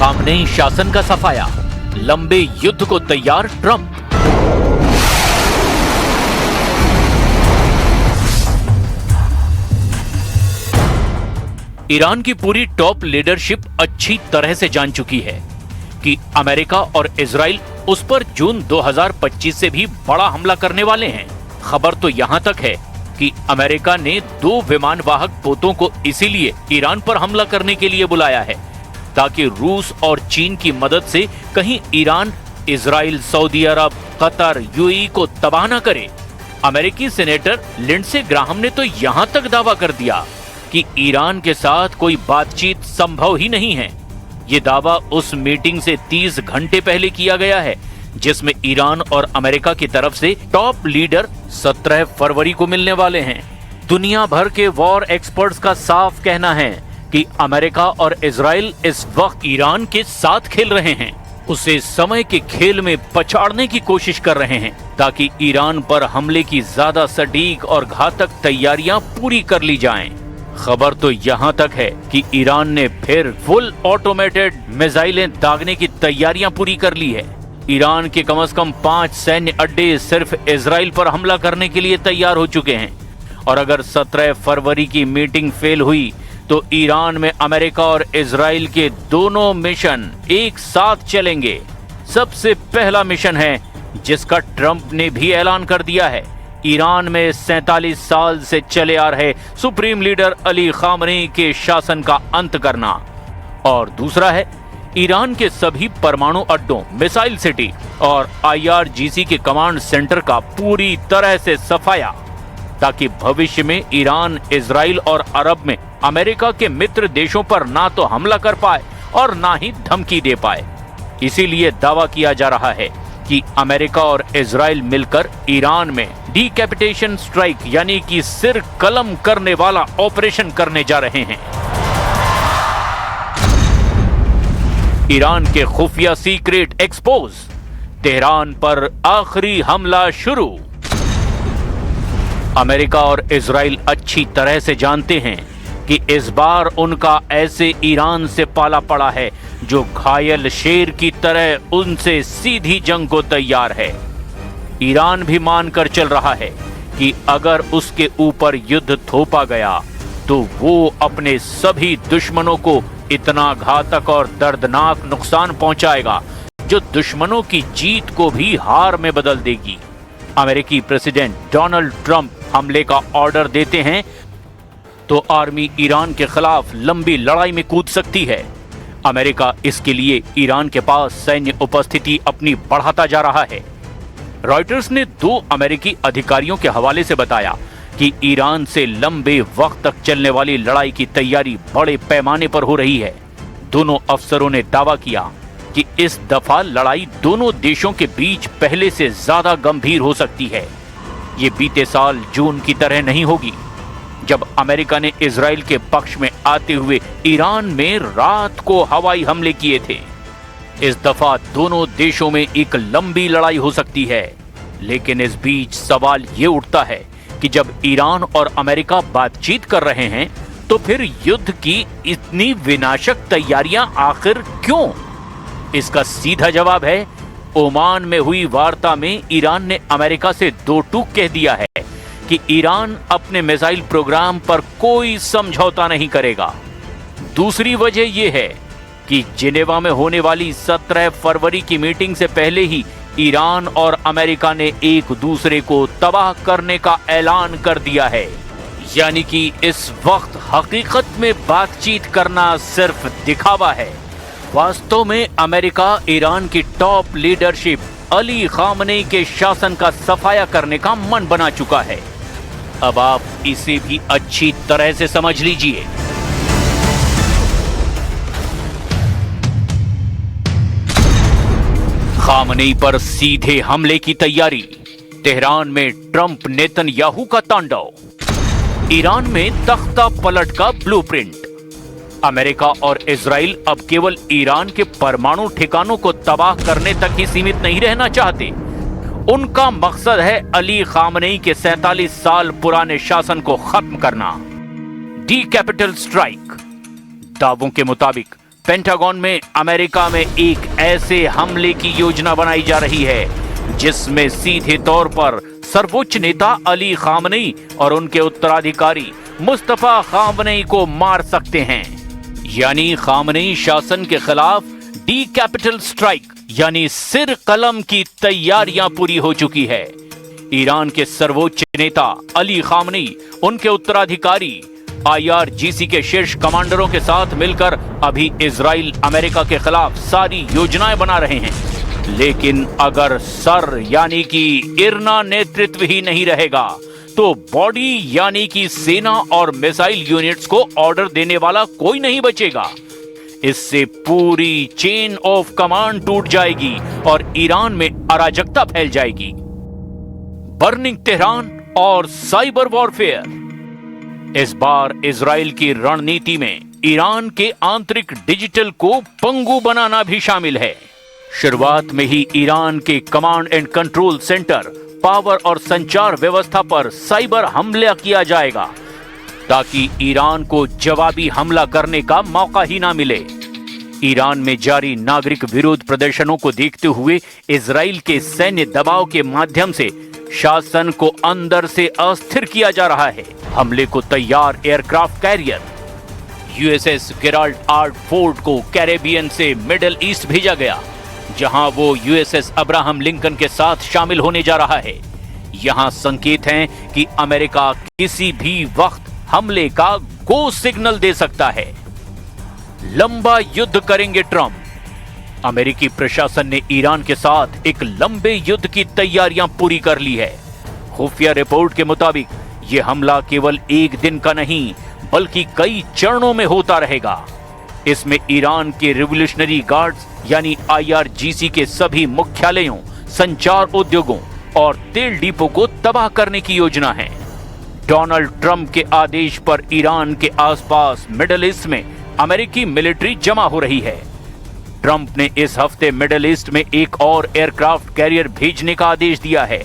Khamenei शासन का सफाया, लंबे युद्ध को तैयार ट्रंप। ईरान की पूरी टॉप लीडरशिप अच्छी तरह से जान चुकी है कि अमेरिका और इजराइल उस पर जून 2025 से भी बड़ा हमला करने वाले हैं। खबर तो यहां तक है कि अमेरिका ने 2 विमान वाहक पोतों को इसीलिए ईरान पर हमला करने के लिए बुलाया है ताकि रूस और चीन की मदद से कहीं ईरान, इजराइल, सऊदी अरब, कतर, यूएई को तबाह न करे। अमेरिकी सेनेटर लिंडसे ग्राहम ने तो यहां तक दावा कर दिया कि ईरान के साथ कोई बातचीत संभव ही नहीं है। ये दावा उस मीटिंग से 30 घंटे पहले किया गया है जिसमें ईरान और अमेरिका की तरफ से टॉप लीडर 17 फरवरी को मिलने वाले हैं। दुनिया भर के वॉर एक्सपर्ट्स का साफ कहना है कि अमेरिका और इजराइल इस वक्त ईरान के साथ खेल रहे हैं, उसे समय के खेल में पछाड़ने की कोशिश कर रहे हैं ताकि ईरान पर हमले की ज्यादा सटीक और घातक तैयारियां पूरी कर ली जाएं। खबर तो यहां तक है कि ईरान ने फिर फुल ऑटोमेटेड मिसाइलें दागने की तैयारियां पूरी कर ली है। ईरान के कम से कम 5 सैन्य अड्डे सिर्फ इजराइल पर हमला करने के लिए तैयार हो चुके हैं और अगर 17 फरवरी की मीटिंग फेल हुई तो ईरान में अमेरिका और इजराइल के दोनों मिशन एक साथ चलेंगे। सबसे पहला मिशन है जिसका ट्रंप ने भी ऐलान कर दिया है, ईरान में 47 साल से चले आ रहे सुप्रीम लीडर अली खामनेई के शासन का अंत करना। और दूसरा है ईरान के सभी परमाणु अड्डों, मिसाइल सिटी और IRGC के कमांड सेंटर का पूरी तरह से सफाया ताकि भविष्य में ईरान, इजराइल और अरब में अमेरिका के मित्र देशों पर ना तो हमला कर पाए और ना ही धमकी दे पाए। इसीलिए दावा किया जा रहा है कि अमेरिका और इजराइल मिलकर ईरान में डीकैपिटेशन स्ट्राइक यानी कि सिर कलम करने वाला ऑपरेशन करने जा रहे हैं। ईरान के खुफिया सीक्रेट एक्सपोज, तेहरान पर आखिरी हमला शुरू। अमेरिका और इजराइल अच्छी तरह से जानते हैं कि इस बार उनका ऐसे ईरान से पाला पड़ा है जो घायल शेर की तरह उनसे सीधी जंग को तैयार है। ईरान भी मानकर चल रहा है कि अगर उसके ऊपर युद्ध थोपा गया तो वो अपने सभी दुश्मनों को इतना घातक और दर्दनाक नुकसान पहुंचाएगा जो दुश्मनों की जीत को भी हार में बदल देगी। अमेरिकी प्रेसिडेंट डोनाल्ड ट्रंप हमले का ऑर्डर देते हैं तो आर्मी ईरान के खिलाफ लंबी लड़ाई में कूद सकती है। अमेरिका इसके लिए ईरान के पास सैन्य उपस्थिति अपनी बढ़ाता जा रहा है। रॉयटर्स ने 2 अमेरिकी अधिकारियों के हवाले से बताया कि ईरान से लंबे वक्त तक चलने वाली लड़ाई की तैयारी बड़े पैमाने पर हो रही है। दोनों अफसरों ने दावा किया कि इस दफा लड़ाई दोनों देशों के बीच पहले से ज्यादा गंभीर हो सकती है। ये बीते साल जून की तरह नहीं होगी जब अमेरिका ने इजराइल के पक्ष में आते हुए ईरान में रात को हवाई हमले किए थे। इस दफा दोनों देशों में एक लंबी लड़ाई हो सकती है। लेकिन इस बीच सवाल ये उठता है कि जब ईरान और अमेरिका बातचीत कर रहे हैं तो फिर युद्ध की इतनी विनाशक तैयारियां आखिर क्यों? इसका सीधा जवाब है, ओमान में हुई वार्ता में ईरान ने अमेरिका से 2 टूक कह दिया है कि ईरान अपने मिसाइल प्रोग्राम पर कोई समझौता नहीं करेगा। दूसरी वजह यह है कि जिनेवा में होने वाली 17 फरवरी की मीटिंग से पहले ही ईरान और अमेरिका ने एक दूसरे को तबाह करने का ऐलान कर दिया है। यानी कि इस वक्त हकीकत में बातचीत करना सिर्फ दिखावा है। वास्तव में अमेरिका ईरान की टॉप लीडरशिप अली खामनेई के शासन का सफाया करने का मन बना चुका है। अब आप इसे भी अच्छी तरह से समझ लीजिए। खामनेई पर सीधे हमले की तैयारी, तेहरान में ट्रंप नेतन्याहू का तांडव। ईरान में तख्ता पलट का ब्लूप्रिंट। अमेरिका और इजराइल अब केवल ईरान के परमाणु ठिकानों को तबाह करने तक ही सीमित नहीं रहना चाहते। उनका मकसद है अली खामनेई के 47 साल पुराने शासन को खत्म करना। D capital strike. दावों के मुताबिक पेंटागन में अमेरिका में एक ऐसे हमले की योजना बनाई जा रही है जिसमें सीधे तौर पर सर्वोच्च नेता अली खामनेई और उनके उत्तराधिकारी मुस्तफा खामनेई को मार सकते हैं। यानी खामनेई शासन के खिलाफ डी कैपिटल स्ट्राइक यानी सिर कलम की तैयारियां पूरी हो चुकी है। ईरान के सर्वोच्च नेता अली खामनेई, उनके उत्तराधिकारी IRGC के शीर्ष कमांडरों के साथ मिलकर अभी इजराइल अमेरिका के खिलाफ सारी योजनाएं बना रहे हैं। लेकिन अगर सर यानी कि इरना नेतृत्व ही नहीं रहेगा तो बॉडी यानी कि सेना और मिसाइल यूनिट्स को ऑर्डर देने वाला कोई नहीं बचेगा। इससे पूरी चेन ऑफ कमांड टूट जाएगी और ईरान में अराजकता फैल जाएगी। बर्निंग तेहरान और साइबर वॉरफेयर। इस बार इजराइल की रणनीति में ईरान के आंतरिक डिजिटल को पंगु बनाना भी शामिल है। शुरुआत में ही ईरान के command and control centre, power और संचार व्यवस्था पर साइबर हमला किया जाएगा ताकि ईरान को जवाबी हमला करने का मौका ही ना मिले। ईरान में जारी नागरिक विरोध प्रदर्शनों को देखते हुए इजराइल के सैन्य दबाव के माध्यम से शासन को अंदर से अस्थिर किया जा रहा है। हमले को तैयार aircraft carrier USS Gerald R. Ford को कैरेबियन से मिडिल ईस्ट भेजा गया, जहां वो USS अब्राहम लिंकन के साथ शामिल होने जा रहा है। यहां संकेत हैं कि अमेरिका किसी भी वक्त हमले का गो सिग्नल दे सकता है। लंबा युद्ध करेंगे ट्रंप। अमेरिकी प्रशासन ने ईरान के साथ एक लंबे युद्ध की तैयारियां पूरी कर ली है। खुफिया रिपोर्ट के मुताबिक यह हमला केवल एक दिन का नहीं बल्कि कई चरणों में होता रहेगा। इसमें ईरान के रिवोल्यूशनरी गार्ड्स यानी IRGC के सभी मुख्यालयों, संचार उद्योगों और तेल डिपो को तबाह करने की योजना है। डोनाल्ड ट्रंप के आदेश पर ईरान के आसपास मिडिल ईस्ट में अमेरिकी मिलिट्री जमा हो रही है। ट्रंप ने इस हफ्ते मिडिल ईस्ट में एक और एयरक्राफ्ट कैरियर भेजने का आदेश दिया है।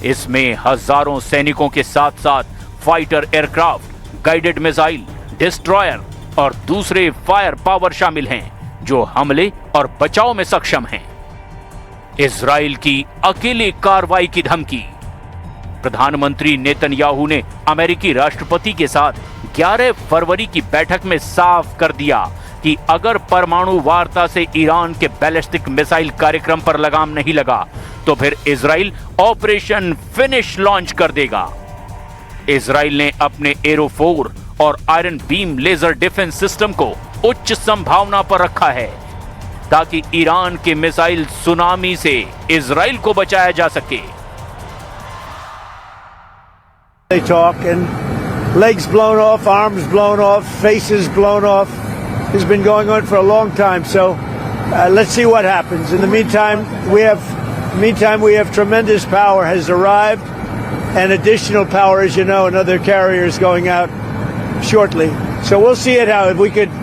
इसमें हजारों सैनिकों के साथ साथ fighter aircraft, guided missile, destroyer और दूसरे फायर पावर शामिल हैं जो हमले और बचाव में सक्षम हैं। इजराइल की अकेले कार्रवाई की धमकी। प्रधानमंत्री नेतन्याहू ने अमेरिकी राष्ट्रपति के साथ 11 फरवरी की बैठक में साफ कर दिया कि अगर परमाणु वार्ता से ईरान के बैलिस्टिक मिसाइल कार्यक्रम पर लगाम नहीं लगा तो फिर इजराइल ऑपरेशन फिनिश लॉन्च कर देगा। इजराइल ने अपने एरो 4 और Iron Beam laser defence system को उच्च संभावना पर रखा है ताकि ईरान के मिसाइल सुनामी से इजराइल को बचाया जा सके। They talk and legs blown off, arms blown off, faces blown off. It's been going on for a long time, so let's see what happens. In the meantime, we have tremendous power has arrived, and additional power, as you know, another carrier is going out shortly. So we'll see it how if we could.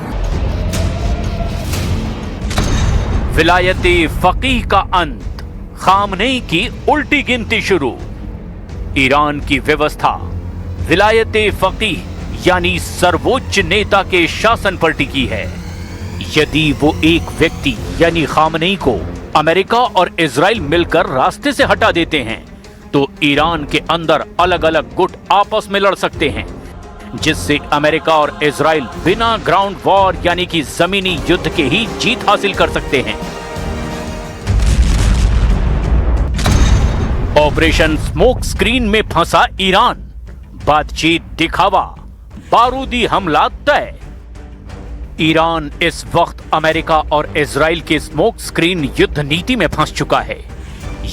विलायते फकीह का अंत, Khamenei की उल्टी गिनती शुरू। Iran की व्यवस्था विलायते फकीह यानी सर्वोच्च नेता के शासन पर टिकी है। यदि वो एक व्यक्ति यानी खामनेई को अमेरिका और इजराइल मिलकर रास्ते से हटा देते हैं तो ईरान के अंदर अलग अलग गुट आपस में लड़ सकते हैं, जिससे अमेरिका और इजराइल बिना ग्राउंड वॉर यानी कि जमीनी युद्ध के ही जीत हासिल कर सकते हैं। ऑपरेशन स्मोक स्क्रीन में फंसा ईरान, बातचीत दिखावा, बारूदी हमला तय। ईरान इस वक्त अमेरिका और इजराइल के स्मोक स्क्रीन युद्ध नीति में फंस चुका है।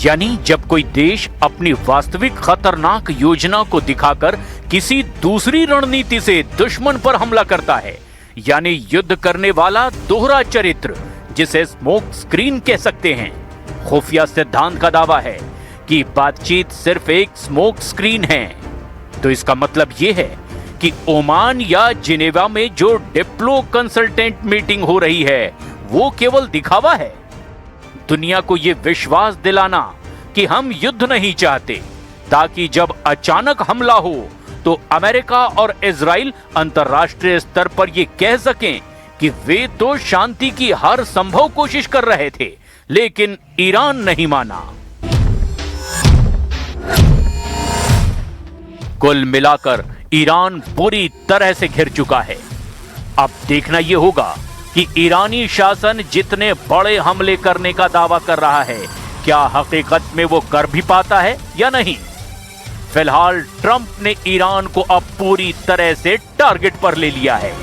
यानी जब कोई देश अपनी वास्तविक खतरनाक योजना को दिखाकर किसी दूसरी रणनीति से दुश्मन पर हमला करता है, यानी युद्ध करने वाला दोहरा चरित्र, जिसे स्मोक स्क्रीन कह सकते हैं। खुफिया सिद्धांत का दावा है कि बातचीत सिर्फ एक स्मोक स्क्रीन है। तो इसका मतलब यह है कि ओमान या जिनेवा में जो डिप्लो कंसल्टेंट मीटिंग हो रही है वो केवल दिखावा है। दुनिया को यह विश्वास दिलाना कि हम युद्ध नहीं चाहते, ताकि जब अचानक हमला हो तो अमेरिका और इजराइल अंतर्राष्ट्रीय स्तर पर यह कह सकें कि वे तो शांति की हर संभव कोशिश कर रहे थे, लेकिन ईरान नहीं माना। कुल मिलाकर ईरान बुरी तरह से घिर चुका है। अब देखना यह होगा कि ईरानी शासन जितने बड़े हमले करने का दावा कर रहा है, क्या हकीकत में वो कर भी पाता है या नहीं। फिलहाल ट्रंप ने ईरान को अब पूरी तरह से टारगेट पर ले लिया है।